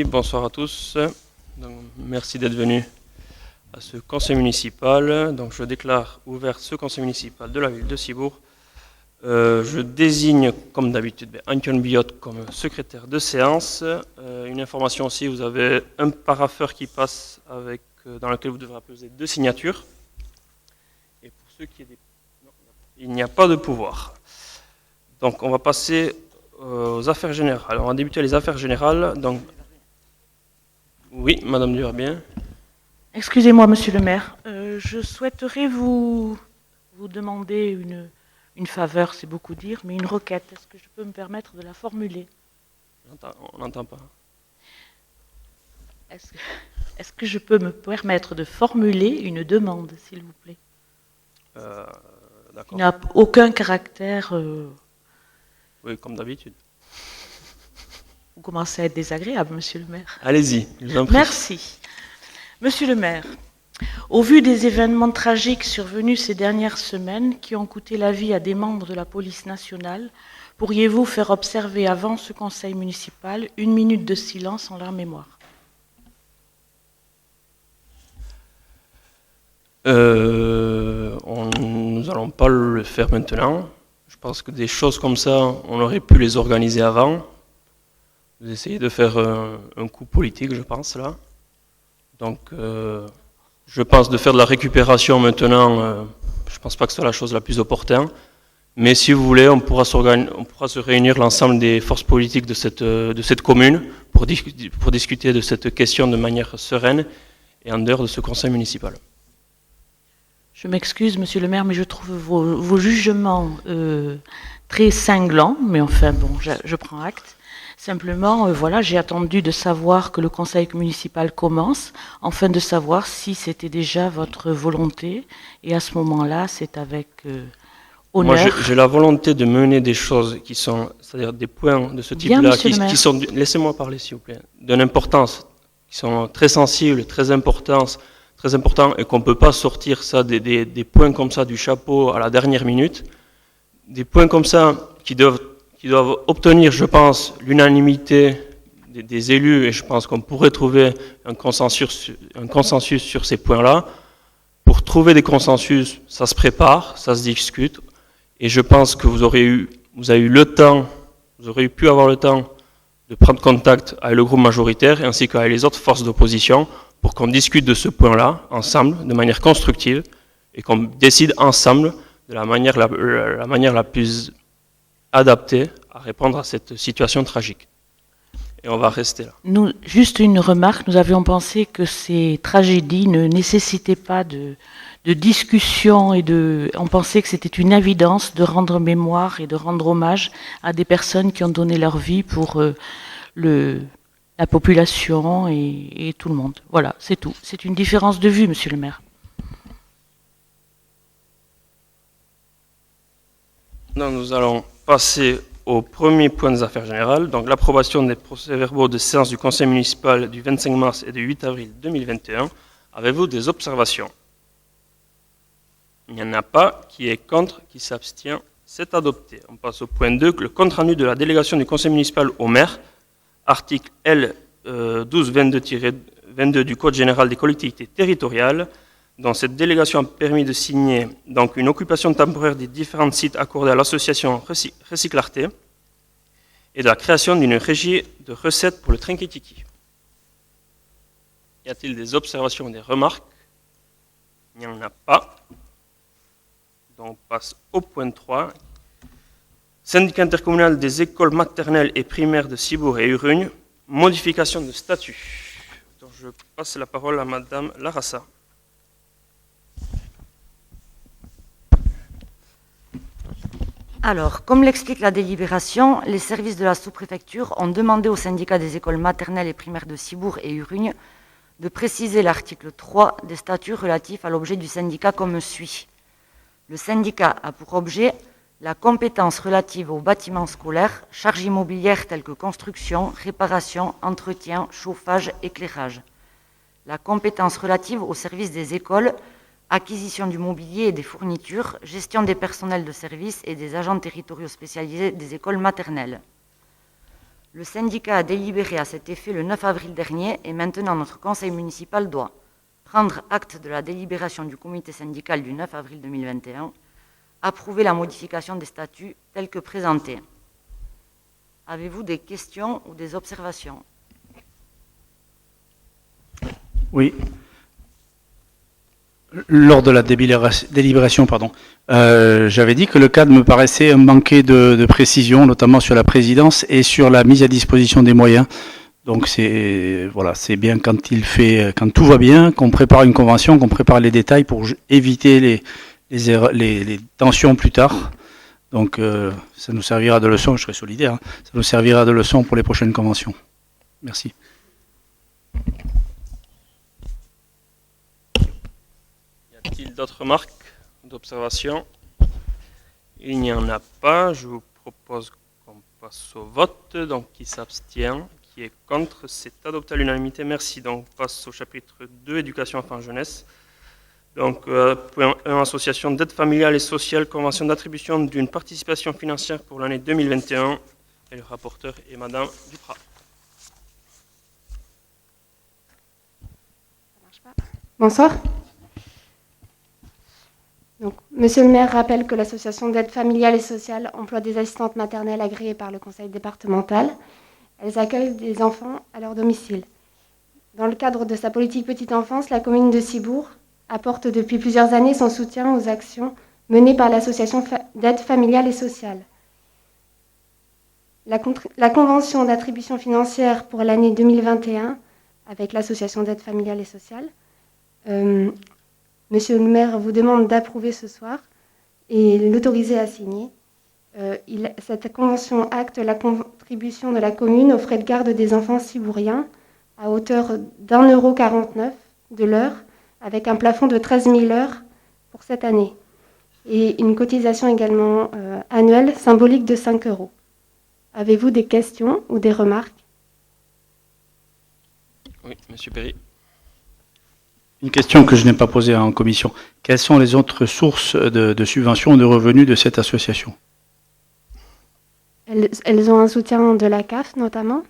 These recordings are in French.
Merci, bonsoir à tous. Donc, merci d'être venus à ce conseil municipal. Donc, je déclare ouvert ce conseil municipal de la ville de Cibourg. Je désigne, comme d'habitude, Antoine Billotte comme secrétaire de séance. Une information aussi, vous avez un parapheur qui passe dans lequel vous devrez apposer 2 signatures. Et pour ceux qui il n'y a pas de pouvoir. Donc, on va passer aux affaires générales. On va débuter les affaires générales. Donc, oui, Madame Duherbien. Excusez-moi, Monsieur le maire. Je souhaiterais vous demander une faveur, c'est beaucoup dire, mais une requête. Est-ce que je peux me permettre de la formuler? On n'entend pas. Est-ce que je peux me permettre de formuler une demande, s'il vous plaît? D'accord. Qui n'a aucun caractère... Oui, comme d'habitude. Vous commencez à être désagréable, Monsieur le maire. Allez-y, je vous en prie. Merci. Monsieur le maire, au vu des événements tragiques survenus ces dernières semaines qui ont coûté la vie à des membres de la police nationale, pourriez-vous faire observer avant ce conseil municipal 1 minute de silence en leur mémoire? Nous n'allons pas le faire maintenant. Je pense que des choses comme ça, on aurait pu les organiser avant. Vous essayez de faire un coup politique, je pense, là. Donc, je pense de faire de la récupération maintenant, je ne pense pas que ce soit la chose la plus opportune. Mais si vous voulez, on pourra se réunir l'ensemble des forces politiques de cette commune pour discuter de cette question de manière sereine et en dehors de ce conseil municipal. Je m'excuse, Monsieur le maire, mais je trouve vos jugements très cinglants, mais enfin, bon, je prends acte. Simplement, voilà, j'ai attendu de savoir que le conseil municipal commence, afin de savoir si c'était déjà votre volonté, et à ce moment-là, c'est avec honneur. Moi, j'ai la volonté de mener des choses qui sont, c'est-à-dire des points de ce type-là, qui sont, laissez-moi parler s'il vous plaît, d'une importance, qui sont très sensibles, très importants, et qu'on ne peut pas sortir ça, des points comme ça du chapeau à la dernière minute, des points comme ça qui doivent obtenir, je pense, l'unanimité des élus, et je pense qu'on pourrait trouver un consensus sur ces points-là. Pour trouver des consensus, ça se prépare, ça se discute, et je pense que vous aurez pu avoir le temps de prendre contact avec le groupe majoritaire, ainsi qu'avec les autres forces d'opposition, pour qu'on discute de ce point-là, ensemble, de manière constructive, et qu'on décide ensemble de la manière la plus adaptée à répondre à cette situation tragique. Et on va rester là. Juste une remarque, nous avions pensé que ces tragédies ne nécessitaient pas de discussion, on pensait que c'était une évidence de rendre mémoire et de rendre hommage à des personnes qui ont donné leur vie pour la population et tout le monde. Voilà, c'est tout. C'est une différence de vue, Monsieur le maire. Donc, nous allons passer au premier point des affaires générales, donc l'approbation des procès-verbaux de séance du conseil municipal du 25 mars et du 8 avril 2021. Avez-vous des observations? Il n'y en a pas. Qui est contre? Qui s'abstient? C'est adopté. On passe au point 2, le compte-rendu de la délégation du conseil municipal au maire, article L. 1222-22 du Code général des collectivités territoriales, dont cette délégation a permis de signer donc une occupation temporaire des différents sites accordés à l'association Recyclarté et de la création d'une régie de recettes pour le Trinquetiki. Y a-t-il des observations ou des remarques? Il n'y en a pas. Donc on passe au point 3. Syndicat intercommunal des écoles maternelles et primaires de Cibourg et Urugne, modification de statut. Donc je passe la parole à Madame Larassa. Alors, comme l'explique la délibération, les services de la sous-préfecture ont demandé au syndicat des écoles maternelles et primaires de Cibourg et Urugne de préciser l'article 3 des statuts relatifs à l'objet du syndicat comme suit. Le syndicat a pour objet la compétence relative aux bâtiments scolaires, charges immobilières telles que construction, réparation, entretien, chauffage, éclairage. La compétence relative aux services des écoles, acquisition du mobilier et des fournitures, gestion des personnels de service et des agents territoriaux spécialisés des écoles maternelles. Le syndicat a délibéré à cet effet le 9 avril dernier et maintenant notre conseil municipal doit prendre acte de la délibération du comité syndical du 9 avril 2021, approuver la modification des statuts tels que présentés. Avez-vous des questions ou des observations? Oui. Lors de la délibération, j'avais dit que le cadre me paraissait manquer de précision, notamment sur la présidence et sur la mise à disposition des moyens. Donc c'est bien quand tout va bien, qu'on prépare une convention, qu'on prépare les détails pour éviter les tensions plus tard. Donc ça nous servira de leçon, je serai solidaire, hein, ça nous servira de leçon pour les prochaines conventions. Merci. Y a-t-il d'autres remarques, d'observations? Il n'y en a pas. Je vous propose qu'on passe au vote. Donc, qui s'abstient? Qui est contre? C'est adopté à l'unanimité. Merci. Donc, on passe au chapitre 2, éducation enfants-jeunesse. Donc, point 1, association d'aide familiale et sociale, convention d'attribution d'une participation financière pour l'année 2021. Et le rapporteur est Madame Duprat. Bonsoir. Donc, Monsieur le maire rappelle que l'association d'aide familiale et sociale emploie des assistantes maternelles agréées par le conseil départemental. Elles accueillent des enfants à leur domicile. Dans le cadre de sa politique petite enfance, la commune de Cibourg apporte depuis plusieurs années son soutien aux actions menées par l'association d'aide familiale et sociale. La convention d'attribution financière pour l'année 2021 avec l'association d'aide familiale et sociale, Monsieur le maire vous demande d'approuver ce soir et l'autoriser à signer. Cette convention acte la contribution de la commune aux frais de garde des enfants cibouriens à hauteur d'1,49 € de l'heure, avec un plafond de 13 000 heures pour cette année, et une cotisation également annuelle symbolique de 5 €. Avez-vous des questions ou des remarques? Oui, Monsieur Perry. Une question que je n'ai pas posée en commission. Quelles sont les autres sources de subventions de revenus de cette association? Elles ont un soutien de la CAF notamment.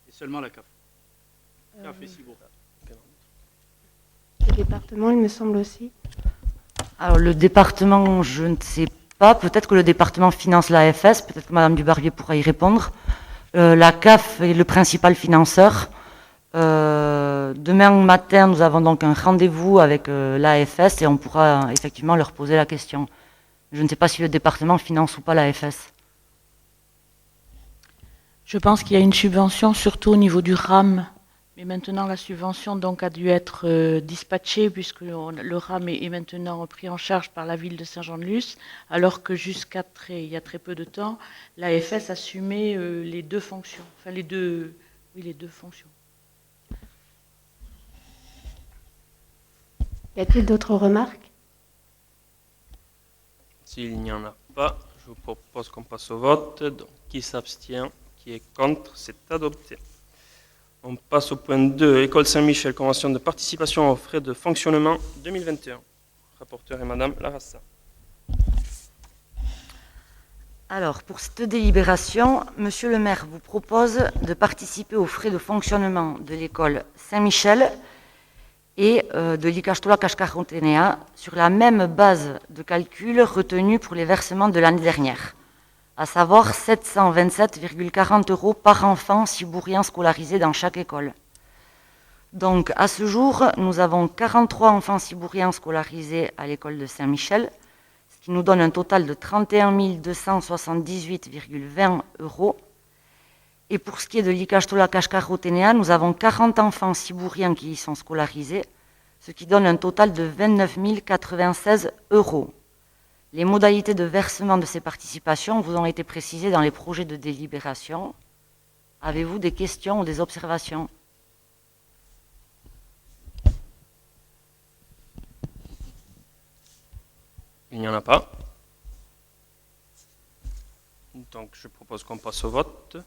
Et seulement la CAF. CAF et Cibourg. Le département, il me semble aussi. Alors le département, je ne sais pas. Peut-être que le département finance l'AFS. Peut-être que Madame Dubarbier pourra y répondre. La CAF est le principal financeur. Demain matin, nous avons donc un rendez-vous avec l'AFS et on pourra effectivement leur poser la question. Je ne sais pas si le département finance ou pas l'AFS. Je pense qu'il y a une subvention surtout au niveau du RAM. Mais maintenant, la subvention donc a dû être dispatchée puisque le RAM est maintenant pris en charge par la ville de Saint-Jean-de-Luz, alors que il y a très peu de temps, l'AFS assumait les deux fonctions. Enfin, les deux fonctions. Y a-t-il d'autres remarques? S'il n'y en a pas, je vous propose qu'on passe au vote. Donc, qui s'abstient? Qui est contre? C'est adopté. On passe au point 2, École Saint-Michel, convention de participation aux frais de fonctionnement 2021. Rapporteur est Madame Larassa. Alors, pour cette délibération, Monsieur le maire vous propose de participer aux frais de fonctionnement de l'école Saint-Michel et de l'Ikastola Kashkarontenea sur la même base de calcul retenue pour les versements de l'année dernière, à savoir 727,40 € par enfant cibourien scolarisé dans chaque école. Donc, à ce jour, nous avons 43 enfants cibouriens scolarisés à l'école de Saint-Michel, ce qui nous donne un total de 31 278,20 €. Et pour ce qui est de l'Ikastola Kashkarontenea, nous avons 40 enfants cibouriens qui y sont scolarisés, ce qui donne un total de 29 096 €. Les modalités de versement de ces participations vous ont été précisées dans les projets de délibération. Avez-vous des questions ou des observations? Il n'y en a pas. Donc, je propose qu'on passe au vote.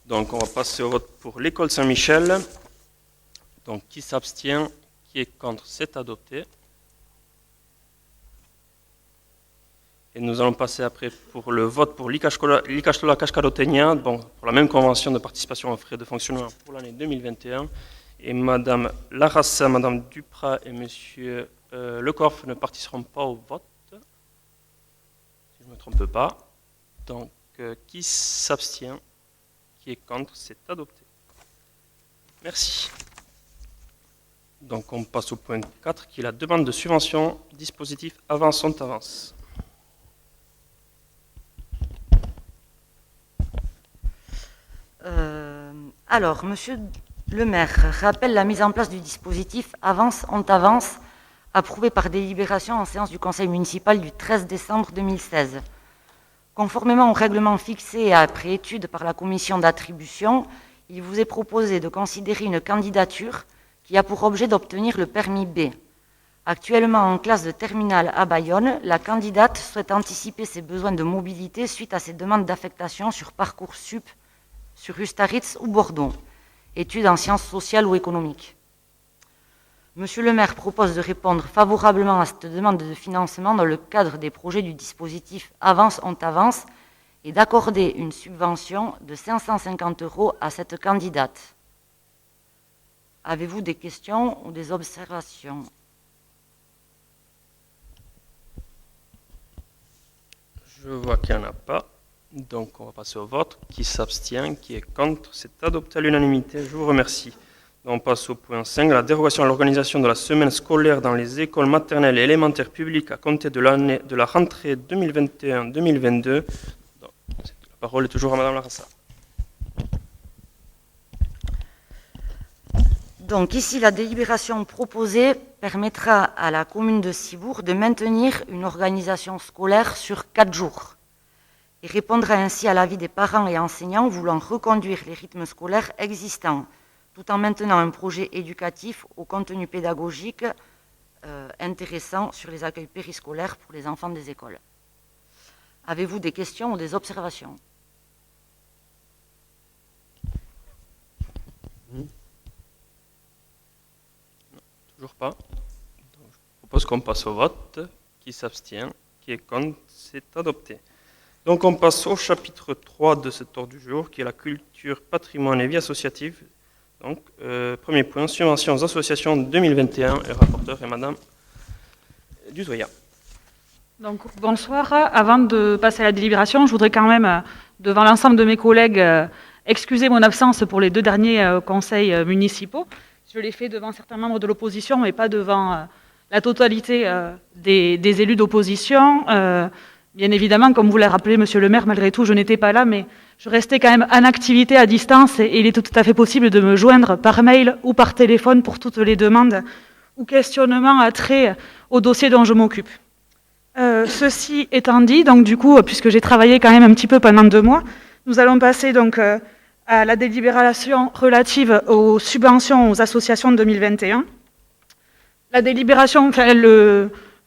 Donc, on va passer au vote pour l'école Saint-Michel. Donc, qui s'abstient? Qui est contre? C'est adopté. Et nous allons passer après pour le vote pour l'Ikastola Kashkarotegna, bon, pour la même convention de participation aux frais de fonctionnement pour l'année 2021. Et Madame Larassa, Madame Duprat et Monsieur Lecorf ne participeront pas au vote, si je ne me trompe pas. Donc, qui s'abstient? Qui est contre? C'est adopté. Merci. Donc, on passe au point 4, qui est la demande de subvention, dispositif avance, on avance. Alors, Monsieur le maire rappelle la mise en place du dispositif Avance, on avance, approuvé par délibération en séance du conseil municipal du 13 décembre 2016. Conformément au règlement fixé et après étude par la commission d'attribution, il vous est proposé de considérer une candidature qui a pour objet d'obtenir le permis B. Actuellement en classe de terminale à Bayonne, la candidate souhaite anticiper ses besoins de mobilité suite à ses demandes d'affectation sur Parcoursup, sur Ustaritz ou Bordeaux, études en sciences sociales ou économiques. Monsieur le maire propose de répondre favorablement à cette demande de financement dans le cadre des projets du dispositif Avance, on avance et d'accorder une subvention de 550 € à cette candidate. Avez-vous des questions ou des observations? Je vois qu'il n'y en a pas. Donc, on va passer au vote. Qui s'abstient? Qui est contre? C'est adopté à l'unanimité. Je vous remercie. On passe au point 5, la dérogation à l'organisation de la semaine scolaire dans les écoles maternelles et élémentaires publiques à compter de la rentrée 2021-2022. La parole est toujours à Madame Larassa. Donc ici, la délibération proposée permettra à la commune de Cibourg de maintenir une organisation scolaire sur 4 jours et répondra ainsi à l'avis des parents et enseignants voulant reconduire les rythmes scolaires existants, tout en maintenant un projet éducatif au contenu pédagogique intéressant sur les accueils périscolaires pour les enfants des écoles. Avez-vous des questions ou des observations? Toujours pas. Donc, je propose qu'on passe au vote. Qui s'abstient? Qui est contre? C'est adopté. Donc on passe au chapitre 3 de cet ordre du jour, qui est la culture, patrimoine et vie associative. Donc, premier point, subventions aux associations 2021, et rapporteur est Madame Duzoya. Donc, bonsoir. Avant de passer à la délibération, je voudrais quand même, devant l'ensemble de mes collègues, excuser mon absence pour les 2 derniers conseils municipaux. Je l'ai fait devant certains membres de l'opposition, mais pas devant la totalité des élus d'opposition. Bien évidemment, comme vous l'avez rappelé, Monsieur le maire, malgré tout, je n'étais pas là, mais je restais quand même en activité à distance et il est tout à fait possible de me joindre par mail ou par téléphone pour toutes les demandes ou questionnements attrait au dossier dont je m'occupe. Ceci étant dit, donc du coup, puisque j'ai travaillé quand même un petit peu pendant 2 mois, nous allons passer donc à la délibération relative aux subventions aux associations 2021. La délibération, enfin,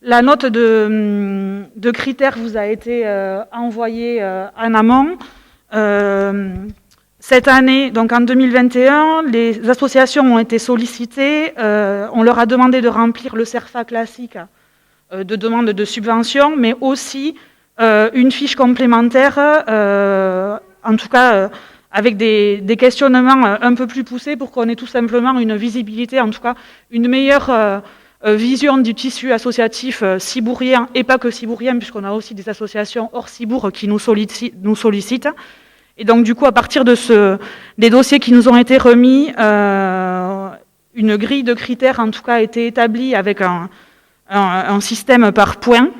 la note de critères vous a été envoyée en amont. Cette année, donc en 2021, les associations ont été sollicitées. On leur a demandé de remplir le CERFA classique de demande de subvention, mais aussi une fiche complémentaire, en tout cas avec des questionnements un peu plus poussés pour qu'on ait tout simplement une visibilité, en tout cas une meilleure vision du tissu associatif cibourien, et pas que cibourien, puisqu'on a aussi des associations hors Cibourg qui nous sollicitent. Et donc, du coup, à partir de des dossiers qui nous ont été remis, une grille de critères, en tout cas, a été établie avec un système par points.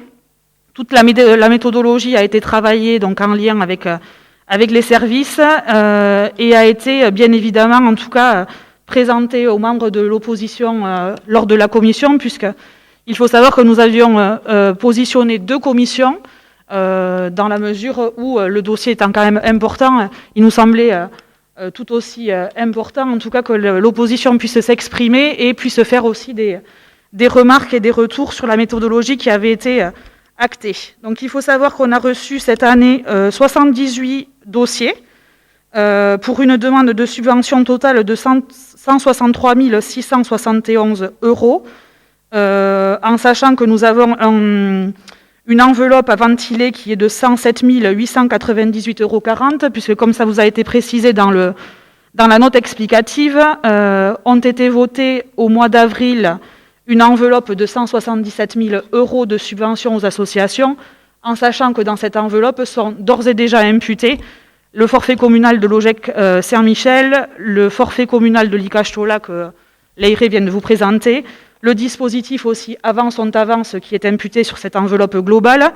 Toute la méthodologie a été travaillée donc, en lien avec les services et a été, bien évidemment, en tout cas, présenté aux membres de l'opposition lors de la commission, puisqu'il faut savoir que nous avions positionné 2 commissions dans la mesure où le dossier étant quand même important, il nous semblait tout aussi important, en tout cas, que l'opposition puisse s'exprimer et puisse faire aussi des remarques et des retours sur la méthodologie qui avait été actée. Donc il faut savoir qu'on a reçu cette année 78 dossiers pour une demande de subvention totale de 163 671 €, en sachant que nous avons une enveloppe à ventiler qui est de 107 898,40 €, puisque comme ça vous a été précisé dans la note explicative, ont été votées au mois d'avril une enveloppe de 177 000 € de subventions aux associations, en sachant que dans cette enveloppe sont d'ores et déjà imputés le forfait communal de l'OGEC Saint-Michel, le forfait communal de l'ICACHTOLA que l'EIRE vient de vous présenter, le dispositif aussi avance qui est imputé sur cette enveloppe globale,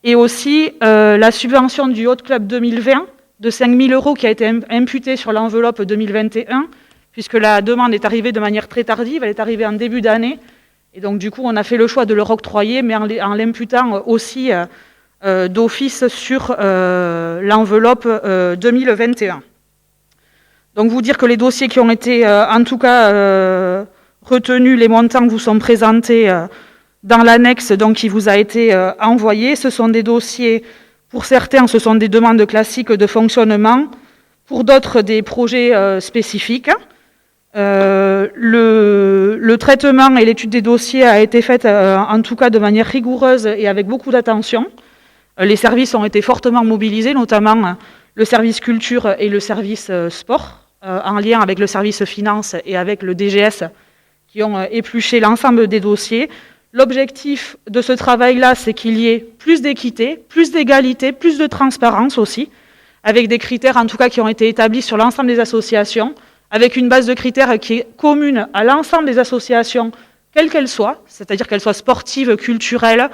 et aussi la subvention du Hot Club 2020 de 5 000 € qui a été imputée sur l'enveloppe 2021, puisque la demande est arrivée de manière très tardive, elle est arrivée en début d'année, et donc du coup on a fait le choix de le octroyer, mais en l'imputant aussi d'office sur l'enveloppe 2021. Donc vous dire que les dossiers qui ont été en tout cas retenus, les montants vous sont présentés dans l'annexe qui vous a été envoyé. Ce sont des dossiers, pour certains ce sont des demandes classiques de fonctionnement, pour d'autres des projets spécifiques. Le traitement et l'étude des dossiers a été faite en tout cas de manière rigoureuse et avec beaucoup d'attention. Les services ont été fortement mobilisés, notamment le service culture et le service sport, en lien avec le service finance et avec le DGS, qui ont épluché l'ensemble des dossiers. L'objectif de ce travail-là, c'est qu'il y ait plus d'équité, plus d'égalité, plus de transparence aussi, avec des critères en tout cas qui ont été établis sur l'ensemble des associations, avec une base de critères qui est commune à l'ensemble des associations, quelles qu'elles soient, c'est-à-dire qu'elles soient sportives, culturelles,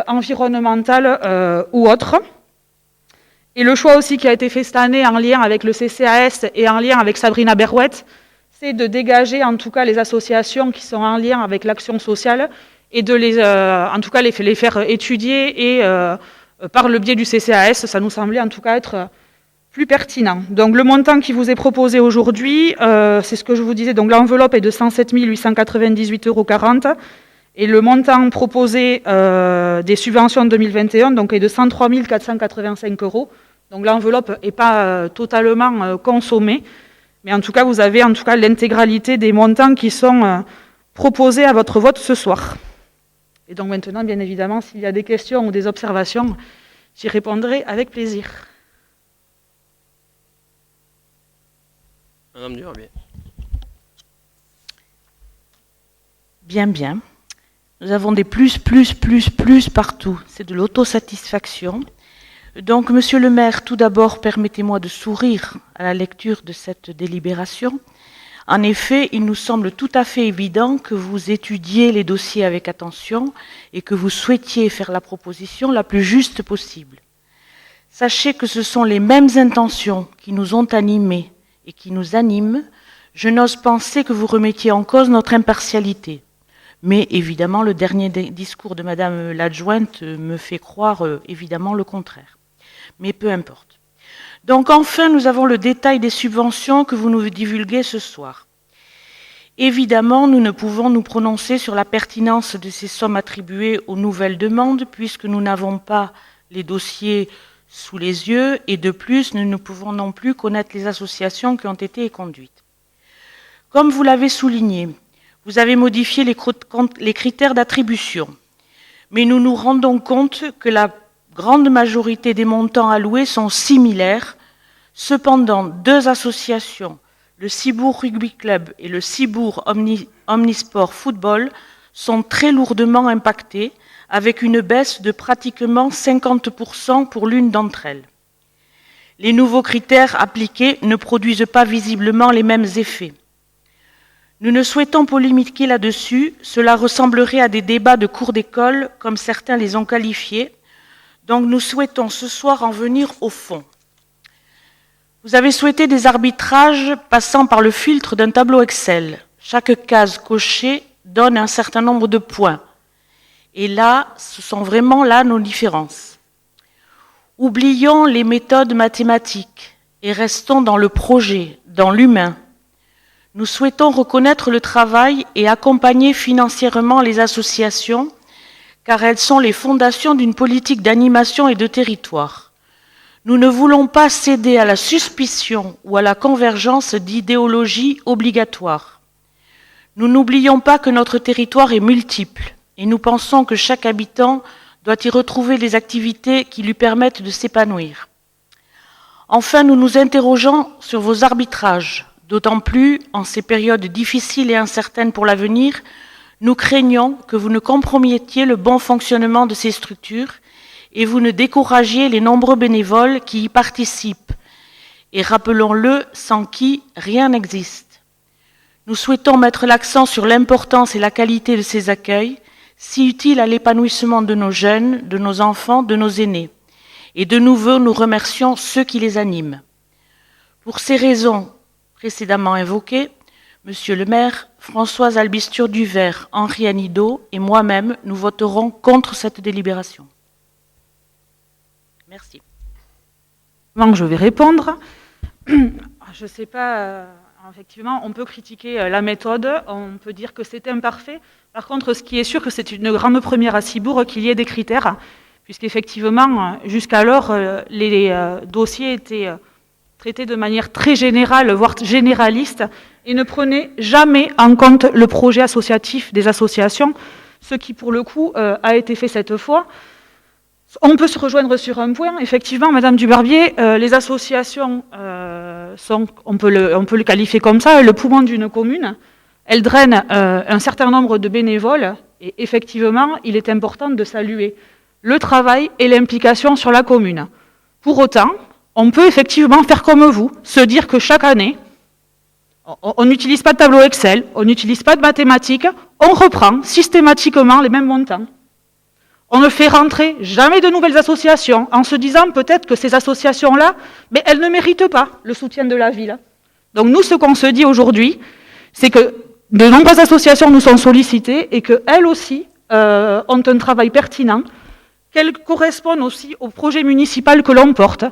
environnementales ou autres. Et le choix aussi qui a été fait cette année en lien avec le CCAS et en lien avec Sabrina Berouet, c'est de dégager en tout cas les associations qui sont en lien avec l'action sociale et de en tout cas les faire étudier et par le biais du CCAS, ça nous semblait en tout cas être plus pertinent. Donc le montant qui vous est proposé aujourd'hui, c'est ce que je vous disais, donc l'enveloppe est de 107 898,40 € et le montant proposé des subventions de 2021 donc, est de 103 485 €. Donc l'enveloppe n'est pas totalement consommée, mais en tout cas vous avez en tout cas l'intégralité des montants qui sont proposés à votre vote ce soir. Et donc maintenant, bien évidemment, s'il y a des questions ou des observations, j'y répondrai avec plaisir. Madame Durbier. Bien. Nous avons des plus partout. C'est de l'autosatisfaction. Donc, Monsieur le maire, tout d'abord, permettez-moi de sourire à la lecture de cette délibération. En effet, il nous semble tout à fait évident que vous étudiez les dossiers avec attention et que vous souhaitiez faire la proposition la plus juste possible. Sachez que ce sont les mêmes intentions qui nous ont animés et qui nous animent. Je n'ose penser que vous remettiez en cause notre impartialité. Mais évidemment, le dernier discours de Madame l'adjointe me fait croire évidemment le contraire. Mais peu importe. Donc enfin, nous avons le détail des subventions que vous nous divulguez ce soir. Évidemment, nous ne pouvons nous prononcer sur la pertinence de ces sommes attribuées aux nouvelles demandes, puisque nous n'avons pas les dossiers sous les yeux, et de plus, nous ne pouvons non plus connaître les associations qui ont été conduites. Comme vous l'avez souligné, vous avez modifié les critères d'attribution, mais nous nous rendons compte que la grande majorité des montants alloués sont similaires. Cependant, deux associations, le Cibourg Rugby Club et le Cibourg Omnisport Football, sont très lourdement impactées, avec une baisse de pratiquement 50% pour l'une d'entre elles. Les nouveaux critères appliqués ne produisent pas visiblement les mêmes effets. Nous ne souhaitons polémiquer là-dessus, cela ressemblerait à des débats de cours d'école, comme certains les ont qualifiés, donc nous souhaitons ce soir en venir au fond. Vous avez souhaité des arbitrages passant par le filtre d'un tableau Excel. Chaque case cochée donne un certain nombre de points. Et là, ce sont vraiment là nos différences. Oublions les méthodes mathématiques et restons dans le projet, dans l'humain. Nous souhaitons reconnaître le travail et accompagner financièrement les associations, car elles sont les fondations d'une politique d'animation et de territoire. Nous ne voulons pas céder à la suspicion ou à la convergence d'idéologies obligatoires. Nous n'oublions pas que notre territoire est multiple et nous pensons que chaque habitant doit y retrouver les activités qui lui permettent de s'épanouir. Enfin, nous nous interrogeons sur vos arbitrages, d'autant plus en ces périodes difficiles et incertaines pour l'avenir. Nous craignons que vous ne compromettiez le bon fonctionnement de ces structures et vous ne découragiez les nombreux bénévoles qui y participent. Et rappelons-le, sans qui rien n'existe. Nous souhaitons mettre l'accent sur l'importance et la qualité de ces accueils, si utiles à l'épanouissement de nos jeunes, de nos enfants, de nos aînés. Et de nouveau, nous remercions ceux qui les animent. Pour ces raisons précédemment évoquées, Monsieur le maire, Françoise Albisture-Duvert, Henri Anido et moi-même, nous voterons contre cette délibération. Merci. Je vais répondre. Je ne sais pas, effectivement, on peut critiquer la méthode, on peut dire que c'est imparfait. Par contre, ce qui est sûr, que c'est une grande première à Cibourg qu'il y ait des critères, puisqu'effectivement, jusqu'alors, les dossiers étaient traités de manière très générale, voire généraliste, et ne prenaient jamais en compte le projet associatif des associations, ce qui, pour le coup, a été fait cette fois. On peut se rejoindre sur un point. Effectivement, Madame Dubarbier, les associations sont, on peut le qualifier comme ça, le poumon d'une commune. Elles drainent un certain nombre de bénévoles et effectivement, il est important de saluer le travail et l'implication sur la commune. Pour autant, on peut effectivement faire comme vous, se dire que chaque année, on n'utilise pas de tableau Excel, on n'utilise pas de mathématiques, on reprend systématiquement les mêmes montants. On ne fait rentrer jamais de nouvelles associations en se disant peut-être que ces associations-là, mais elles ne méritent pas le soutien de la ville. Donc nous, ce qu'on se dit aujourd'hui, c'est que de nombreuses associations nous sont sollicitées et qu'elles aussi ont un travail pertinent, qu'elles correspondent aussi au projet municipal que l'on porte.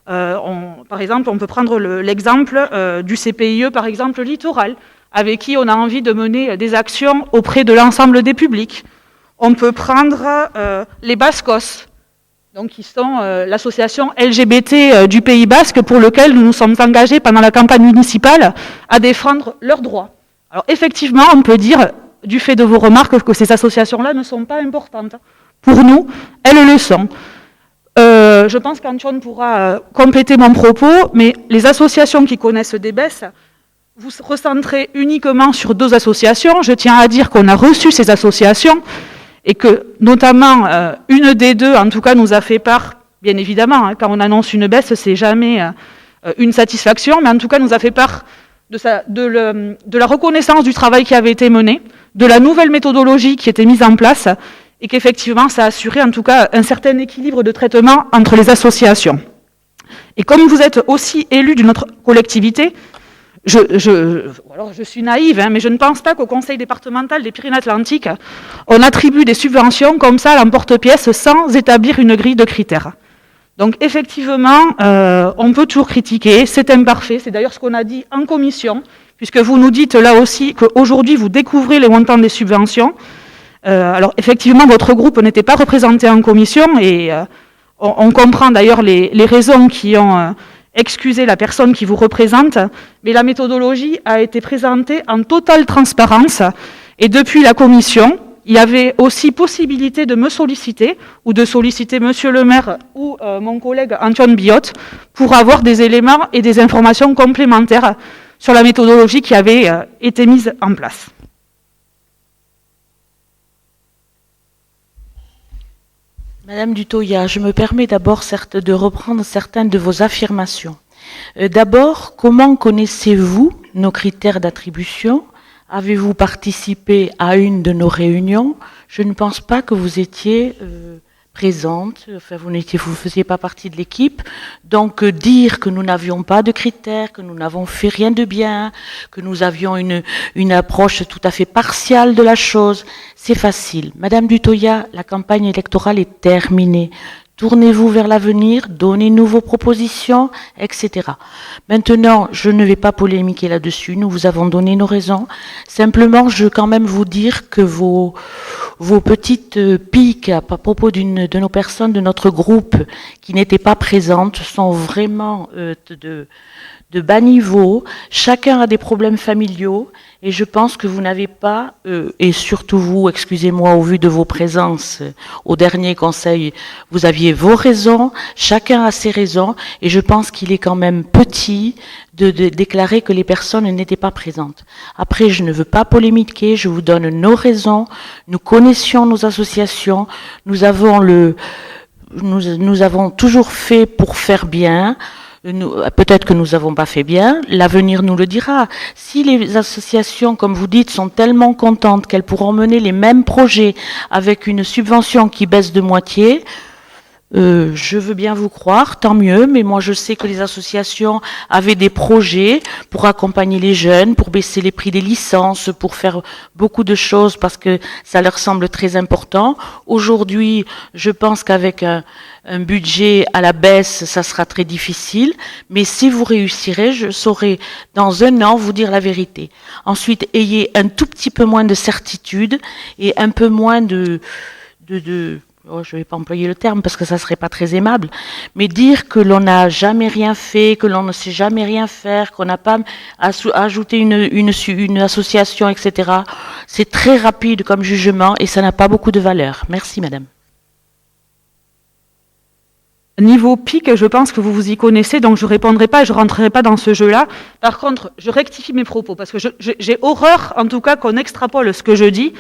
Par exemple, on peut prendre l'exemple du CPIE, par exemple, littoral, avec qui on a envie de mener des actions auprès de l'ensemble des publics. On peut prendre les Bascos, donc qui sont l'association LGBT du Pays Basque, pour lequel nous nous sommes engagés pendant la campagne municipale à défendre leurs droits. Alors effectivement, on peut dire, du fait de vos remarques, que ces associations-là ne sont pas importantes. Pour nous, elles le sont. Je pense qu'Antoine pourra compléter mon propos, mais les associations qui connaissent des baisses, vous recentrez uniquement sur 2 associations. Je tiens à dire qu'on a reçu ces associations et que, notamment, une des 2, en tout cas, nous a fait part, bien évidemment, quand on annonce une baisse, c'est jamais une satisfaction, mais en tout cas, nous a fait part de la reconnaissance du travail qui avait été mené, de la nouvelle méthodologie qui était mise en place, et qu'effectivement, ça a assuré en tout cas un certain équilibre de traitement entre les associations. Et comme vous êtes aussi élu d'une autre collectivité, alors je suis naïve, mais je ne pense pas qu'au conseil départemental des Pyrénées-Atlantiques, on attribue des subventions comme ça à l'emporte-pièce sans établir une grille de critères. Donc effectivement, on peut toujours critiquer, c'est imparfait, c'est d'ailleurs ce qu'on a dit en commission, puisque vous nous dites là aussi qu'aujourd'hui vous découvrez les montants des subventions. Alors effectivement, votre groupe n'était pas représenté en commission et on comprend d'ailleurs les raisons qui ont excusé la personne qui vous représente, mais la méthodologie a été présentée en totale transparence et depuis la commission, il y avait aussi possibilité de me solliciter ou de solliciter Monsieur le maire ou mon collègue Antoine Biotte pour avoir des éléments et des informations complémentaires sur la méthodologie qui avait été mise en place. Madame Dutoya, je me permets d'abord de reprendre certaines de vos affirmations. D'abord, comment connaissez-vous nos critères d'attribution ? Avez-vous participé à une de nos réunions ? Je ne pense pas que vous étiez présente, enfin vous ne faisiez pas partie de l'équipe. Donc dire que nous n'avions pas de critères, que nous n'avons fait rien de bien, que nous avions une approche tout à fait partiale de la chose, c'est facile. Madame Dutoya, la campagne électorale est terminée. Tournez-vous vers l'avenir, donnez-nous vos propositions, etc. Maintenant, je ne vais pas polémiquer là-dessus, nous vous avons donné nos raisons. Simplement, je veux quand même vous dire que vos petites piques à propos de nos personnes de notre groupe qui n'étaient pas présentes sont vraiment de bas niveau. Chacun a des problèmes familiaux Et je pense que vous n'avez pas, et surtout vous, excusez-moi, au vu de vos présences au dernier conseil, vous aviez vos raisons, chacun a ses raisons, et je pense qu'il est quand même petit de déclarer que les personnes n'étaient pas présentes. Après, je ne veux pas polémiquer, je vous donne nos raisons, nous connaissions nos associations, nous avons toujours fait pour faire bien. Peut-être que nous n'avons pas fait bien, l'avenir nous le dira. Si les associations, comme vous dites, sont tellement contentes qu'elles pourront mener les mêmes projets avec une subvention qui baisse de moitié, je veux bien vous croire, tant mieux, mais moi je sais que les associations avaient des projets pour accompagner les jeunes, pour baisser les prix des licences, pour faire beaucoup de choses parce que ça leur semble très important. Aujourd'hui, je pense qu'avec un budget à la baisse, ça sera très difficile, mais si vous réussirez, je saurai dans 1 an vous dire la vérité. Ensuite, ayez un tout petit peu moins de certitude et un peu moins je ne vais pas employer le terme parce que ça ne serait pas très aimable, mais dire que l'on n'a jamais rien fait, que l'on ne sait jamais rien faire, qu'on n'a pas ajouté une association, etc., c'est très rapide comme jugement et ça n'a pas beaucoup de valeur. Merci, madame. Niveau pic, je pense que vous vous y connaissez, donc je ne répondrai pas, je ne rentrerai pas dans ce jeu-là. Par contre, je rectifie mes propos parce que j'ai horreur, en tout cas, qu'on extrapole ce que je dis.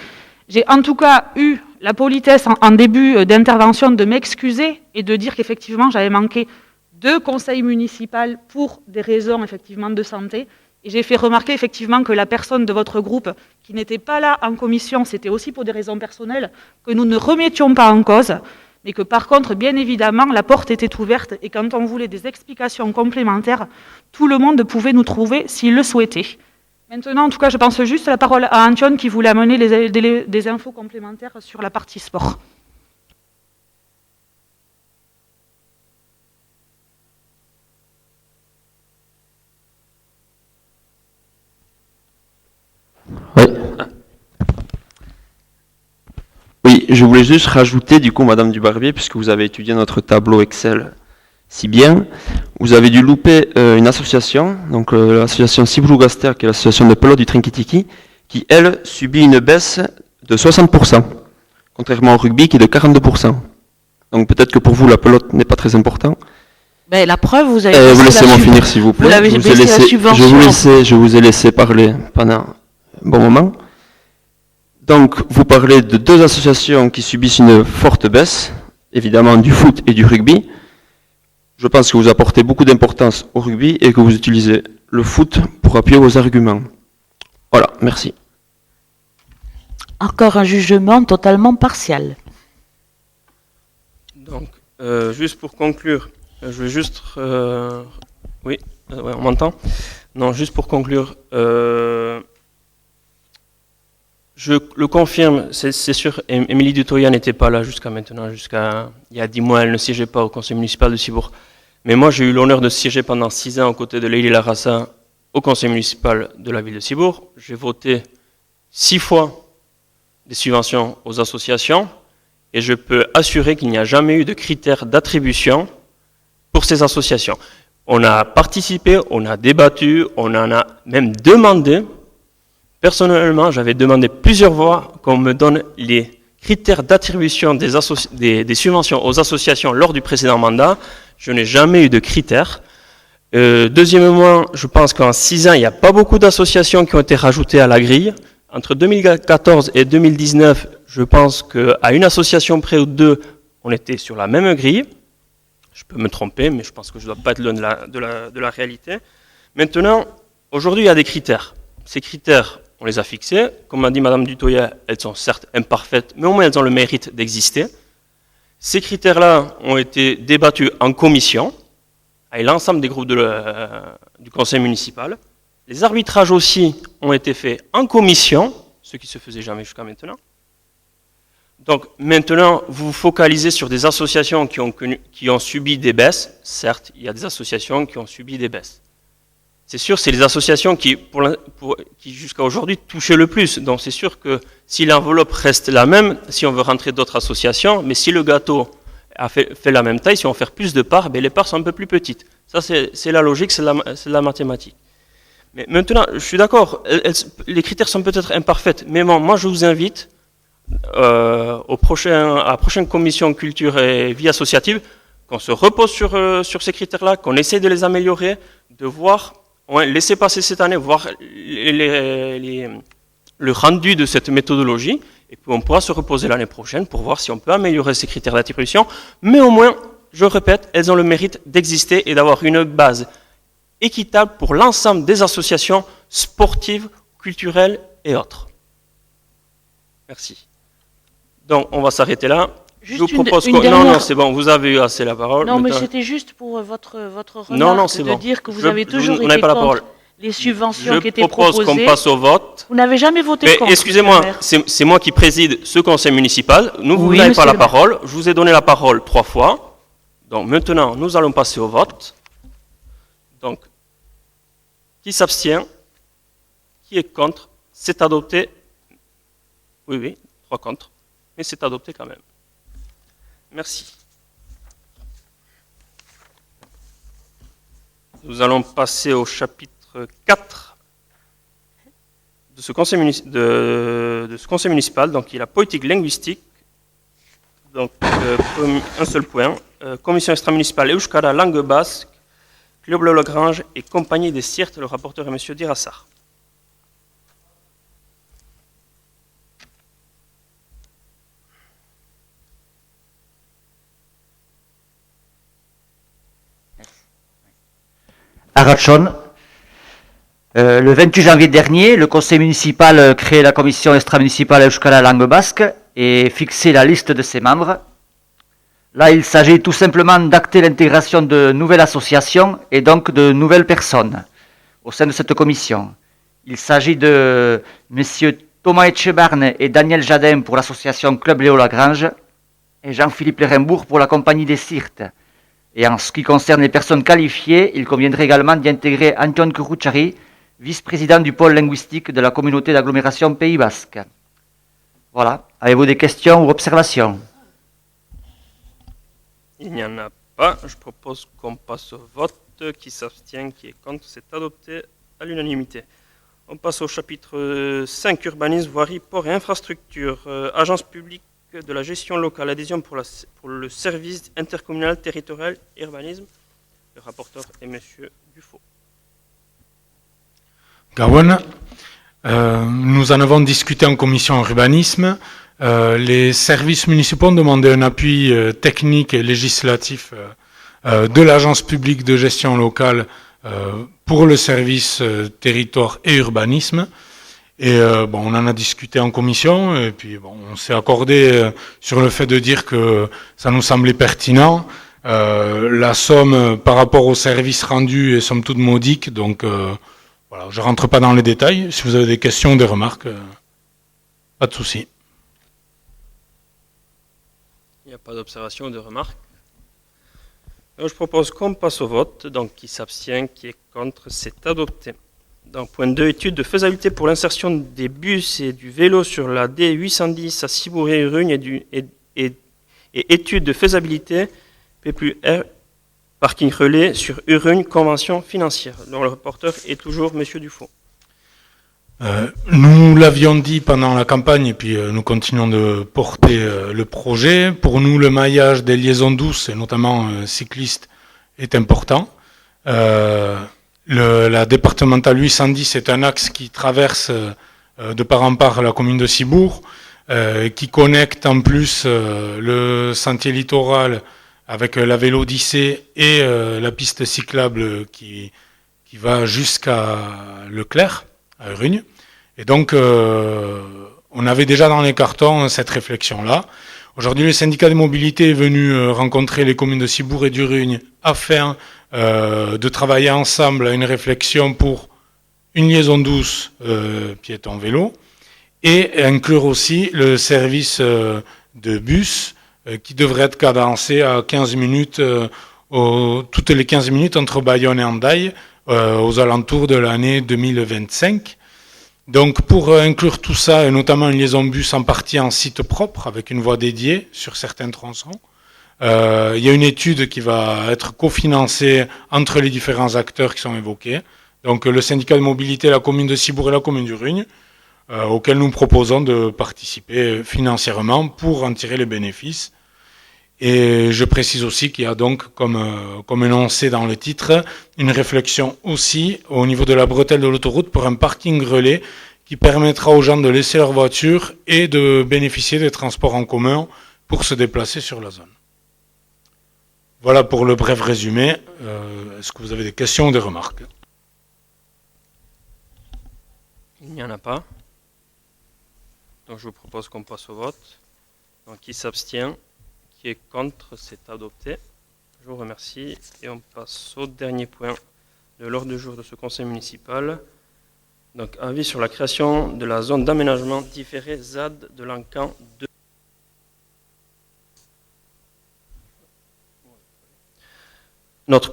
J'ai en tout cas eu la politesse en début d'intervention de m'excuser et de dire qu'effectivement j'avais manqué 2 conseils municipaux pour des raisons effectivement de santé. Et j'ai fait remarquer effectivement que la personne de votre groupe qui n'était pas là en commission, c'était aussi pour des raisons personnelles, que nous ne remettions pas en cause, mais que par contre, bien évidemment, la porte était ouverte et quand on voulait des explications complémentaires, tout le monde pouvait nous trouver s'il le souhaitait. Maintenant, en tout cas, je pense juste la parole à Antione qui voulait amener des infos complémentaires sur la partie sport. Oui, je voulais juste rajouter, du coup, Madame Dubarbier, puisque vous avez étudié notre tableau Excel si bien, vous avez dû louper une association, donc l'association Cibourg-Gaster, qui est l'association de pelote du Trinkitiki, qui, elle, subit une baisse de 60%, contrairement au rugby qui est de 42%. Donc peut-être que pour vous, la pelote n'est pas très importante. Ben, la preuve, vous avez... vous laissez-moi finir, s'il vous plaît. Vous l'avez baissé la subvention. Je vous ai laissé parler pendant un bon moment. Donc, vous parlez de 2 associations qui subissent une forte baisse, évidemment du foot et du rugby. Je pense que vous apportez beaucoup d'importance au rugby et que vous utilisez le foot pour appuyer vos arguments. Voilà, merci. Encore un jugement totalement partial. Donc, juste pour conclure, je vais juste... oui, ouais, on m'entend? Non, juste pour conclure, je le confirme, c'est sûr, Émilie Dutoya n'était pas là jusqu'à maintenant, jusqu'à il y a 10 mois, elle ne siégeait pas au conseil municipal de Cibourg. Mais moi, j'ai eu l'honneur de siéger pendant 6 ans aux côtés de Leïli Larassa au conseil municipal de la ville de Cibourg. J'ai voté 6 fois des subventions aux associations et je peux assurer qu'il n'y a jamais eu de critères d'attribution pour ces associations. On a participé, on a débattu, on en a même demandé. Personnellement, j'avais demandé plusieurs fois qu'on me donne les critères d'attribution des subventions aux associations lors du précédent mandat. Je n'ai jamais eu de critères. Deuxièmement, je pense qu'en 6 ans, il n'y a pas beaucoup d'associations qui ont été rajoutées à la grille. Entre 2014 et 2019, je pense qu'à une association près ou 2, on était sur la même grille. Je peux me tromper, mais je pense que je ne dois pas être loin de la réalité. Maintenant, aujourd'hui, il y a des critères. Ces critères, on les a fixés. Comme a dit Madame Dutoya, elles sont certes imparfaites, mais au moins elles ont le mérite d'exister. Ces critères-là ont été débattus en commission, avec l'ensemble des groupes du conseil municipal. Les arbitrages aussi ont été faits en commission, ce qui ne se faisait jamais jusqu'à maintenant. Donc maintenant, vous vous focalisez sur des associations qui ont subi des baisses. Certes, il y a des associations qui ont subi des baisses. C'est sûr, c'est les associations qui jusqu'à aujourd'hui touchaient le plus. Donc c'est sûr que si l'enveloppe reste la même, si on veut rentrer d'autres associations, mais si le gâteau a fait la même taille, si on fait plus de parts, ben les parts sont un peu plus petites. Ça, c'est la logique, c'est la mathématique. Mais maintenant, je suis d'accord, les critères sont peut-être imparfaits, mais bon, moi je vous invite à la prochaine commission culture et vie associative, qu'on se repose sur ces critères-là, qu'on essaie de les améliorer, de voir, laisser passer cette année, voir le rendu de cette méthodologie, et puis on pourra se reposer l'année prochaine pour voir si on peut améliorer ces critères d'attribution, mais au moins, je répète, elles ont le mérite d'exister et d'avoir une base équitable pour l'ensemble des associations sportives, culturelles et autres. Merci. Donc, on va s'arrêter là. Juste je vous propose une dernière... Non, c'est bon, vous avez eu assez la parole. Non, mais c'était juste pour votre remarque c'est de bon. dire que vous avez toujours été contre les subventions qui étaient proposées. Je propose qu'on passe au vote. Vous n'avez jamais voté contre. Excusez-moi, c'est moi qui préside ce conseil municipal. Vous n'avez pas la parole. Je vous ai donné la parole 3 fois. Donc maintenant, nous allons passer au vote. Donc, qui s'abstient? Qui est contre? C'est adopté. Oui, 3 contre. Mais c'est adopté quand même. Merci. Nous allons passer au chapitre 4 de ce conseil, municipal, donc qui est la politique linguistique. Donc, un seul point. Commission extra-municipale Euskara, langue basque, Club Le Lagrange et compagnie des Sirtes. Le rapporteur est M. Dirassar. Arrachon. Le 28 janvier dernier, le conseil municipal crée la commission extra-municipale Euskara langue basque et fixé la liste de ses membres. Là, il s'agit tout simplement d'acter l'intégration de nouvelles associations et donc de nouvelles personnes au sein de cette commission. Il s'agit de messieurs Thomas Etchebarne et Daniel Jadin pour l'association Club Léo Lagrange et Jean-Philippe Lerembourg pour la compagnie des Sirtes. Et en ce qui concerne les personnes qualifiées, il conviendrait également d'y intégrer Anton Kuruchari, vice-président du pôle linguistique de la communauté d'agglomération Pays Basque. Voilà. Avez-vous des questions ou observations? Il n'y en a pas. Je propose qu'on passe au vote. Qui s'abstient, qui est contre, c'est adopté à l'unanimité. On passe au chapitre 5, urbanisme, voirie, port et infrastructure. Agence publique de la gestion locale, adhésion pour le service intercommunal territorial urbanisme. Le rapporteur est M. Dufaux. Gawen, nous en avons discuté en commission urbanisme. Les services municipaux ont demandé un appui technique et législatif de l'agence publique de gestion locale pour le service territoire et urbanisme. Et on en a discuté en commission et puis on s'est accordé sur le fait de dire que ça nous semblait pertinent. La somme par rapport au service rendu est somme toute modique, donc voilà, je rentre pas dans les détails. Si vous avez des questions ou des remarques, pas de souci. Il n'y a pas d'observation ou de remarques. Donc, je propose qu'on passe au vote. Donc, qui s'abstient, qui est contre, c'est adopté. Dans point 2, étude de faisabilité pour l'insertion des bus et du vélo sur la D810 à Cibourg-et-Urugne et étude de faisabilité P+R parking relais sur Urugne, convention financière. Donc, le rapporteur est toujours M. Dufaux. Nous l'avions dit pendant la campagne et puis nous continuons de porter le projet. Pour nous, le maillage des liaisons douces et notamment cyclistes est important. La départementale 810 est un axe qui traverse de part en part la commune de Cibourg, qui connecte en plus le sentier littoral avec la Vélodyssée et la piste cyclable qui va jusqu'à Leclerc, à Urugne. Et donc, on avait déjà dans les cartons cette réflexion-là. Aujourd'hui, le syndicat des mobilités est venu rencontrer les communes de Cibourg et d'Urugne afin de travailler ensemble à une réflexion pour une liaison douce piéton-vélo et inclure aussi le service de bus qui devrait être cadencé à 15 minutes, toutes les 15 minutes entre Bayonne et Hendaye aux alentours de l'année 2025. Donc pour inclure tout ça, et notamment une liaison bus en partie en site propre, avec une voie dédiée sur certains tronçons, il y a une étude qui va être cofinancée entre les différents acteurs qui sont évoqués, Donc le syndicat de mobilité, la commune de Cibourg et la commune d'Urugne, auquel nous proposons de participer financièrement pour en tirer les bénéfices. Et je précise aussi qu'il y a donc, comme énoncé dans le titre, une réflexion aussi au niveau de la bretelle de l'autoroute pour un parking relais qui permettra aux gens de laisser leur voiture et de bénéficier des transports en commun pour se déplacer sur la zone. Voilà pour le bref résumé. Est-ce que vous avez des questions ou des remarques? Il n'y en a pas. Donc je vous propose qu'on passe au vote. Donc qui s'abstient? Qui est contre? C'est adopté. Je vous remercie. Et on passe au dernier point de l'ordre du jour de ce conseil municipal. Donc avis sur la création de la zone d'aménagement différé ZAD de l'Encan 2. Notre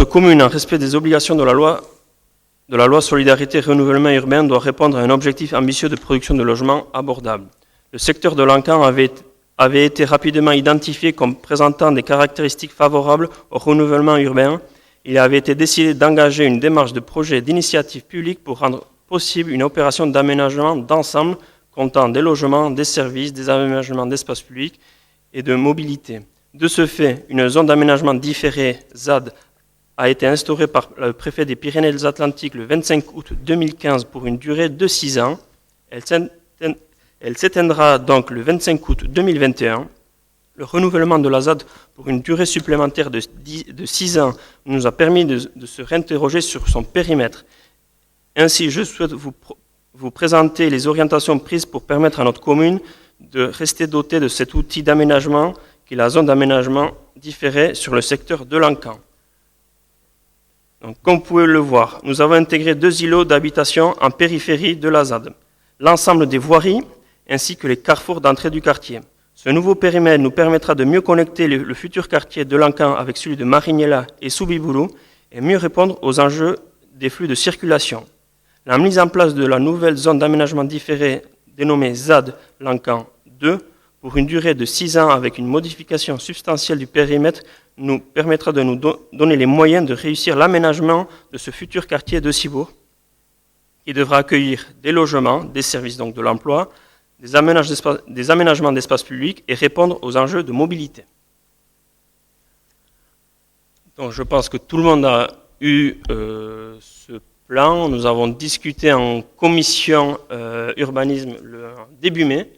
commune, en respect des obligations de la loi Solidarité et Renouvellement Urbain, doit répondre à un objectif ambitieux de production de logements abordables. Le secteur de l'Encan avait été rapidement identifié comme présentant des caractéristiques favorables au renouvellement urbain. Il avait été décidé d'engager une démarche de projet d'initiative publique pour rendre possible une opération d'aménagement d'ensemble comptant des logements, des services, des aménagements d'espaces publics et de mobilité. De ce fait, une zone d'aménagement différé ZAD a été instaurée par le préfet des Pyrénées-Atlantiques le 25 août 2015 pour une durée de 6 ans. Elle s'éteindra donc le 25 août 2021. Le renouvellement de la ZAD pour une durée supplémentaire de 6 ans nous a permis de se réinterroger sur son périmètre. Ainsi, je souhaite vous présenter les orientations prises pour permettre à notre commune de rester dotée de cet outil d'aménagement qui est la zone d'aménagement différée sur le secteur de l'Encan. Donc, comme vous pouvez le voir, nous avons intégré 2 îlots d'habitation en périphérie de la ZAD, l'ensemble des voiries ainsi que les carrefours d'entrée du quartier. Ce nouveau périmètre nous permettra de mieux connecter le futur quartier de l'Encan avec celui de Marignella et Soubiboulou et mieux répondre aux enjeux des flux de circulation. La mise en place de la nouvelle zone d'aménagement différé dénommée ZAD l'Encan 2 pour une durée de 6 ans avec une modification substantielle du périmètre nous permettra de nous donner les moyens de réussir l'aménagement de ce futur quartier de Cibourg qui devra accueillir des logements, des services donc de l'emploi, des aménagements d'espaces publics et répondre aux enjeux de mobilité. Donc je pense que tout le monde a eu ce plan. Nous avons discuté en commission urbanisme le début mai.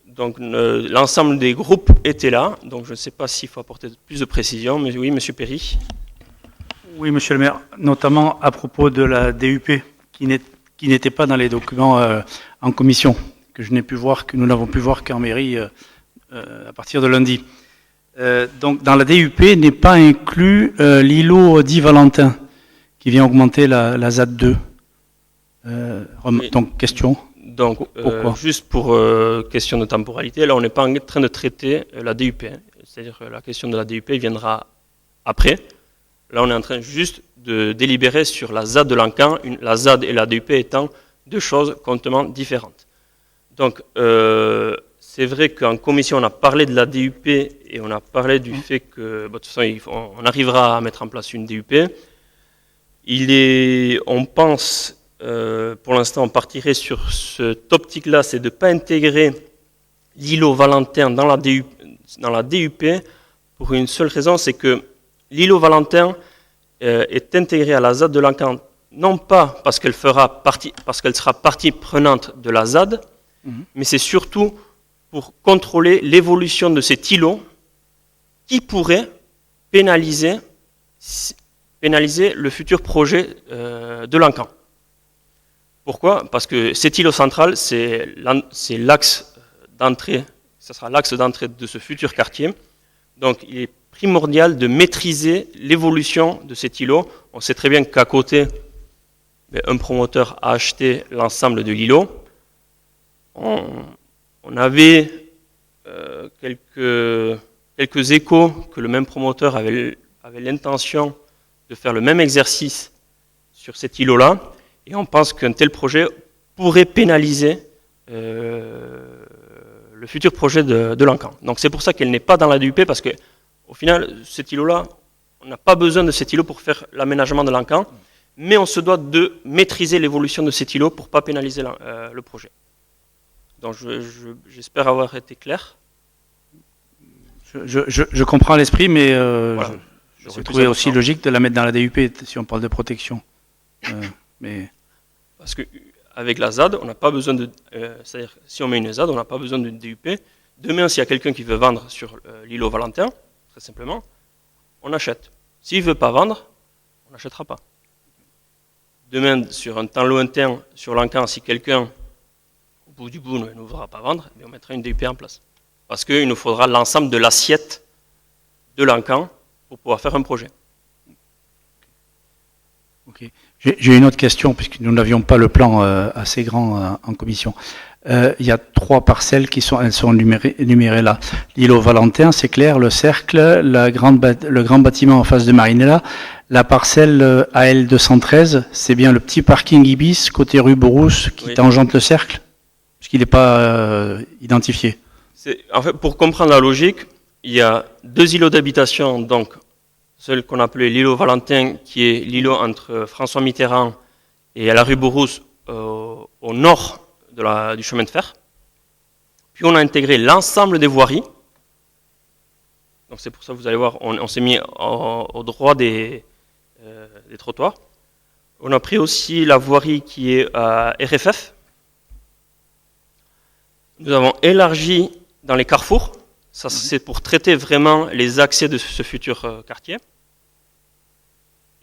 Donc l'ensemble des groupes étaient là. Donc je ne sais pas s'il faut apporter plus de précision, mais oui, Monsieur Perry. Oui, Monsieur le maire, notamment à propos de la DUP qui n'était pas dans les documents en commission, que nous n'avons pu voir qu'en mairie à partir de lundi. Donc dans la DUP n'est pas inclus l'îlot dit Valentin, qui vient augmenter la ZAD 2. Donc question. Donc juste pour question de temporalité, là on n'est pas en train de traiter la DUP, hein. C'est-à-dire que la question de la DUP viendra après. Là on est en train juste de délibérer sur la ZAD de l'Encan, la ZAD et la DUP étant 2 choses complètement différentes. Donc, c'est vrai qu'en commission, on a parlé de la DUP et on a parlé du fait que, de toute façon, on arrivera à mettre en place une DUP. On pense, pour l'instant, on partirait sur cette optique-là, c'est de ne pas intégrer l'îlot Valentin dans la DUP pour une seule raison, c'est que l'îlot Valentin est intégré à la ZAD de l'Encan, non pas parce qu'elle sera partie prenante de la ZAD, mais c'est surtout pour contrôler l'évolution de cet îlot qui pourrait pénaliser le futur projet de l'Encan. Pourquoi? Parce que cet îlot central, c'est l'axe d'entrée, ça sera l'axe d'entrée de ce futur quartier. Donc il est primordial de maîtriser l'évolution de cet îlot. On sait très bien qu'à côté, un promoteur a acheté l'ensemble de l'îlot. On avait quelques échos que le même promoteur avait l'intention de faire le même exercice sur cet îlot-là, et on pense qu'un tel projet pourrait pénaliser le futur projet de l'Encan. Donc c'est pour ça qu'elle n'est pas dans la DUP, parce qu'au final, cet îlot-là, n'a pas besoin de cet îlot pour faire l'aménagement de l'encan, mais on se doit de maîtriser l'évolution de cet îlot pour ne pas pénaliser le projet. Donc j'espère avoir été clair. Je comprends l'esprit, mais Voilà. je trouvais aussi logique de la mettre dans la DUP si on parle de protection. Mais Parce qu'avec la ZAD, on n'a pas besoin de... c'est-à-dire, si on met une ZAD, on n'a pas besoin d'une DUP. Demain, s'il y a quelqu'un qui veut vendre sur l'îlot Valentin, très simplement, on achète. S'il ne veut pas vendre, on n'achètera pas. Demain, sur un temps lointain, sur l'encan, si quelqu'un, au bout du bout, ne voudra pas vendre, on mettra une DUP en place. Parce qu'il nous faudra l'ensemble de l'assiette de l'encan pour pouvoir faire un projet. ok. J'ai une autre question, puisque nous n'avions pas le plan assez grand en commission. Il y a 3 parcelles elles sont numérées là. L'îlot Valentin, c'est clair, le cercle, le grand bâtiment en face de Marinella, la parcelle AL 213, c'est bien le petit parking Ibis côté rue Borousse qui tangente le cercle, puisqu'il n'est pas identifié. En fait, pour comprendre la logique, il y a 2 îlots d'habitation, donc celui qu'on appelait l'îlot Valentin, qui est l'îlot entre François Mitterrand et la rue Borousse au nord du chemin de fer. Puis on a intégré l'ensemble des voiries. Donc c'est pour ça que vous allez voir, on s'est mis au droit des trottoirs. On a pris aussi la voirie qui est à RFF. Nous avons élargi dans les carrefours. Ça, c'est pour traiter vraiment les accès de ce futur quartier.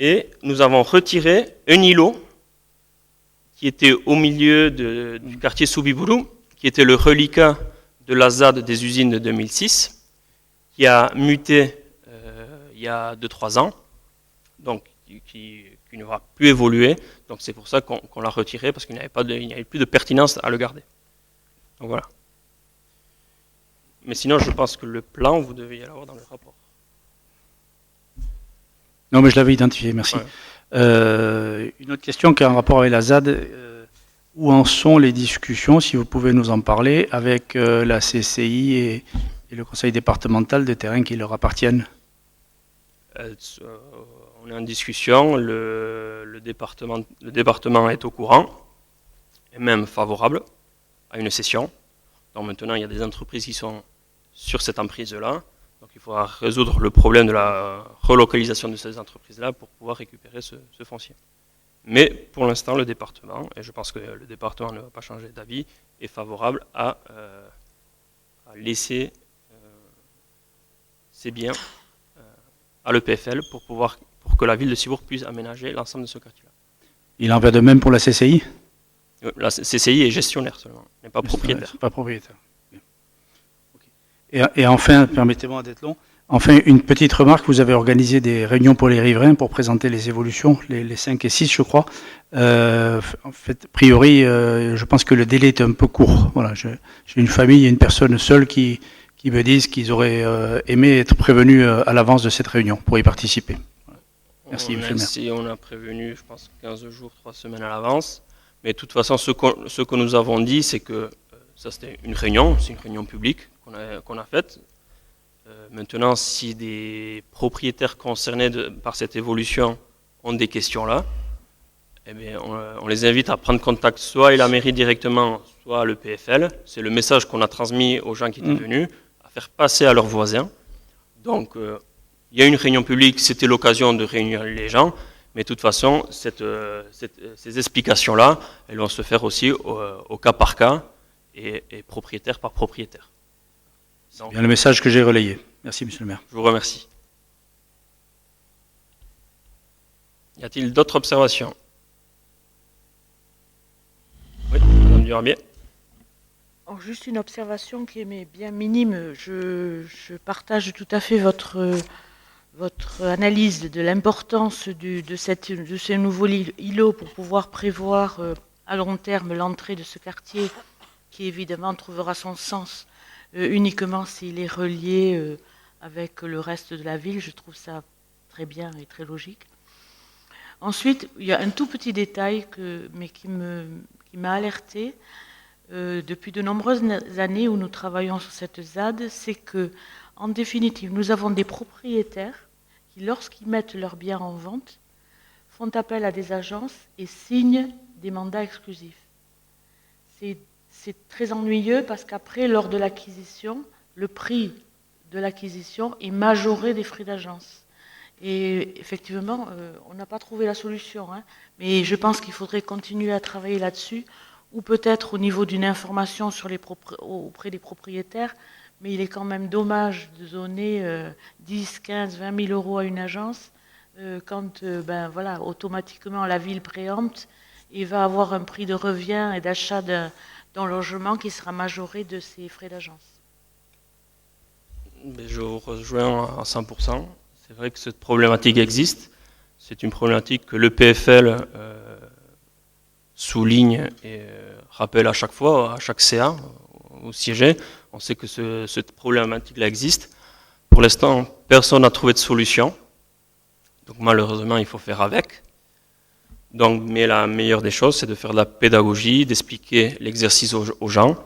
Et nous avons retiré un îlot qui était au milieu du quartier Soubiboulou, qui était le reliquat de la ZAD des usines de 2006, qui a muté il y a 2-3 ans, donc qui ne va plus évoluer. Donc c'est pour ça qu'on l'a retiré, parce qu'il n'y avait plus de pertinence à le garder. Donc voilà. Mais sinon, je pense que le plan, vous devez l'avoir dans le rapport. Non, mais je l'avais identifié, merci. Ouais. Une autre question qui a un rapport avec la ZAD. Où en sont les discussions, si vous pouvez nous en parler, avec la CCI et le conseil départemental des terrains qui leur appartiennent? On est en discussion, le département est au courant, et même favorable à une cession. Donc maintenant, il y a des entreprises qui sont sur cette emprise-là. Donc il faudra résoudre le problème de la relocalisation de ces entreprises-là pour pouvoir récupérer ce foncier. Mais pour l'instant, le département, et je pense que le département ne va pas changer d'avis, est favorable à laisser ses biens à l'EPFL pour que la ville de Cibourg puisse aménager l'ensemble de ce quartier-là. Il en va de même pour la CCI? La CCI est gestionnaire seulement, n'est pas propriétaire. Pas propriétaire. Et enfin, permettez-moi d'être long, enfin une petite remarque, vous avez organisé des réunions pour les riverains pour présenter les évolutions, les 5 et 6 je crois. En fait, a priori, je pense que le délai est un peu court. Voilà, j'ai une famille et une personne seule qui me disent qu'ils auraient aimé être prévenus à l'avance de cette réunion pour y participer. Voilà. Merci, monsieur le maire. Si on a prévenu, je pense, 15 jours, 3 semaines à l'avance. Mais de toute façon, ce que nous avons dit, c'est que ça c'était une réunion, c'est une réunion publique qu'on a faite. Maintenant, si des propriétaires concernés par cette évolution ont des questions là, eh bien, on les invite à prendre contact soit à la mairie directement, soit à l'EPFL. C'est le message qu'on a transmis aux gens qui étaient venus, à faire passer à leurs voisins. Donc, il y a une réunion publique, c'était l'occasion de réunir les gens, mais de toute façon, ces explications-là, elles vont se faire aussi au cas par cas et propriétaire par propriétaire. C'est bien le message que j'ai relayé. Merci, monsieur le maire. Je vous remercie. Y a-t-il d'autres observations? Oui, madame Duharbier. Alors, juste une observation qui est bien minime. Je partage tout à fait votre analyse de l'importance de ce nouveau îlot pour pouvoir prévoir à long terme l'entrée de ce quartier qui évidemment trouvera son sens uniquement s'il est relié avec le reste de la ville. Je trouve ça très bien et très logique. Ensuite, il y a un tout petit détail mais qui m'a alerté depuis de nombreuses années où nous travaillons sur cette ZAD, c'est que, en définitive, nous avons des propriétaires qui, lorsqu'ils mettent leurs biens en vente, font appel à des agences et signent des mandats exclusifs. C'est très ennuyeux parce qu'après, lors de l'acquisition, le prix de l'acquisition est majoré des frais d'agence. Et effectivement, on n'a pas trouvé la solution, hein, mais je pense qu'il faudrait continuer à travailler là-dessus, ou peut-être au niveau d'une information sur auprès des propriétaires, mais il est quand même dommage de donner 10, 15, 20 000 euros à une agence quand voilà, automatiquement la ville préempte et va avoir un prix de revient et d'achat d'un logement qui sera majoré de ces frais d'agence. Je vous rejoins à 100%. C'est vrai que cette problématique existe. C'est une problématique que le PFL souligne et rappelle à chaque fois, à chaque CA, au siège. On sait que cette problématique-là existe. Pour l'instant, personne n'a trouvé de solution. Donc malheureusement, il faut faire avec. Donc, mais la meilleure des choses, c'est de faire de la pédagogie, d'expliquer l'exercice aux gens.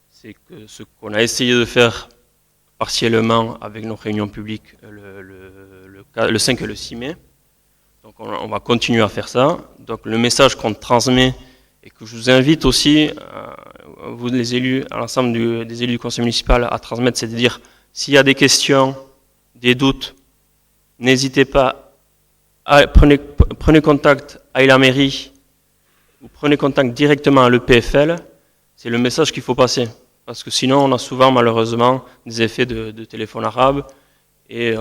C'est que ce qu'on a essayé de faire partiellement avec nos réunions publiques le 5 et le 6 mai. Donc on va continuer à faire ça. Donc le message qu'on transmet et que je vous invite aussi, vous les élus, à l'ensemble des élus du conseil municipal à transmettre, c'est de dire s'il y a des questions, des doutes, n'hésitez pas, prenez contact avec la mairie ou prenez contact directement à l'EPFL. C'est le message qu'il faut passer. Parce que sinon, on a souvent, malheureusement, des effets de téléphone arabe et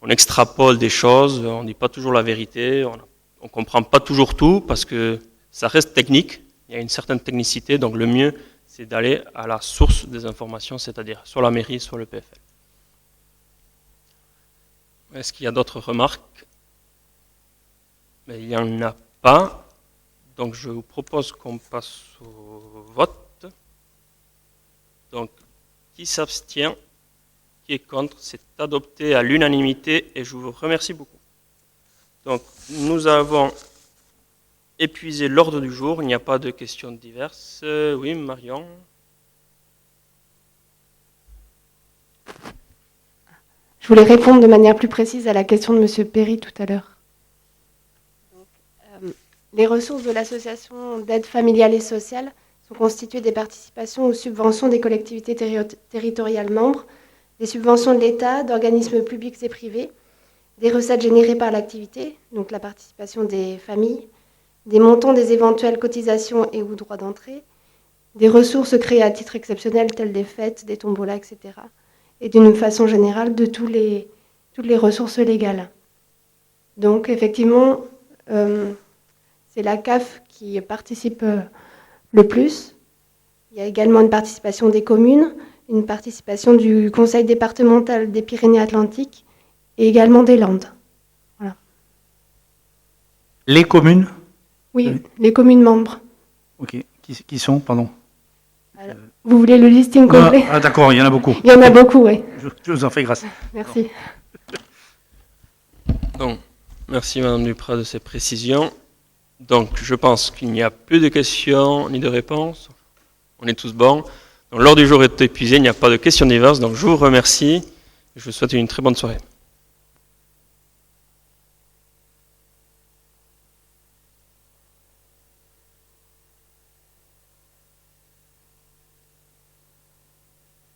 on extrapole des choses, on ne dit pas toujours la vérité, on ne comprend pas toujours tout parce que ça reste technique, il y a une certaine technicité, donc le mieux, c'est d'aller à la source des informations, c'est-à-dire soit la mairie, soit le PFL. Est-ce qu'il y a d'autres remarques? Mais il n'y en a pas, donc je vous propose qu'on passe au vote. Donc, qui s'abstient, qui est contre, c'est adopté à l'unanimité et je vous remercie beaucoup. Donc, nous avons épuisé l'ordre du jour, il n'y a pas de questions diverses. Oui, Marion. Je voulais répondre de manière plus précise à la question de M. Perry tout à l'heure. Les ressources de l'association d'aide familiale et sociale sont constituées des participations aux subventions des collectivités territoriales membres, des subventions de l'État, d'organismes publics et privés, des recettes générées par l'activité, donc la participation des familles, des montants des éventuelles cotisations et ou droits d'entrée, des ressources créées à titre exceptionnel telles des fêtes, des tombolas, etc. Et d'une façon générale de toutes les ressources légales. Donc effectivement, c'est la CAF qui participe le plus. Il y a également une participation des communes, une participation du conseil départemental des Pyrénées-Atlantiques et également des Landes. Voilà. Les communes? Oui, les communes membres. Ok. Qui sont, pardon? Alors, vous voulez le listing complet? Ah d'accord, il y en a beaucoup. Il y en a beaucoup, oui. Je vous en fais grâce. Merci. Donc, merci Madame Duprat de ces précisions. Donc, je pense qu'il n'y a plus de questions ni de réponses. On est tous bons. Donc, l'ordre du jour est épuisé, il n'y a pas de questions diverses. Donc, je vous remercie et je vous souhaite une très bonne soirée.